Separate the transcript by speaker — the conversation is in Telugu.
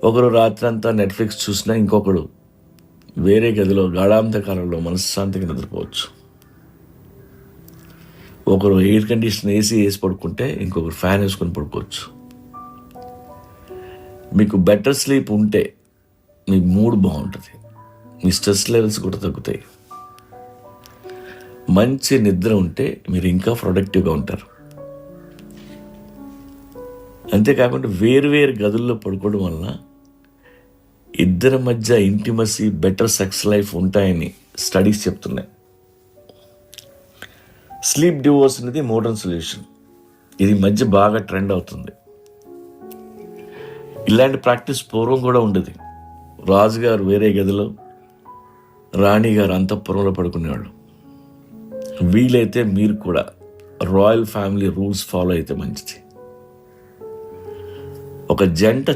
Speaker 1: ఒకరు రాత్రంతా నెట్ఫ్లిక్స్ చూసినా ఇంకొకడు వేరే గదిలో గాఢాంధకారంలో మనశ్శాంతిగా నిద్రపోవచ్చు. ఒకరు ఎయిర్ కండిషన్ ఏసీ వేసి పడుకుంటే ఇంకొకరు ఫ్యాన్ వేసుకొని పడుకోవచ్చు. మీకు బెటర్ స్లీప్ ఉంటే మీ మూడ్ బాగుంటుంది, మీ స్ట్రెస్ లెవెల్స్ కూడా తగ్గుతాయి. మంచి నిద్ర ఉంటే మీరు ఇంకా ప్రొడక్టివ్గా ఉంటారు. అంతేకాకుండా వేరు గదుల్లో పడుకోవడం వలన ఇద్దరి మధ్య ఇంటిమసీ, బెటర్ సెక్స్ లైఫ్ ఉంటాయని స్టడీస్ చెప్తున్నాయి. స్లీప్ డివోర్స్ అనేది మోడర్న్ సొల్యూషన్. ఇది మధ్య బాగా ట్రెండ్ అవుతుంది. ఇలాంటి ప్రాక్టీస్ పూర్వం కూడా ఉండేది. రాజుగారు వేరే గదిలో, రాణిగారు అంతఃపురంలో పడుకునేవాళ్ళు. వీలైతే మీరు కూడా రాయల్ ఫ్యామిలీ రూల్స్ ఫాలో అయితే మంచిది. ఒక జంట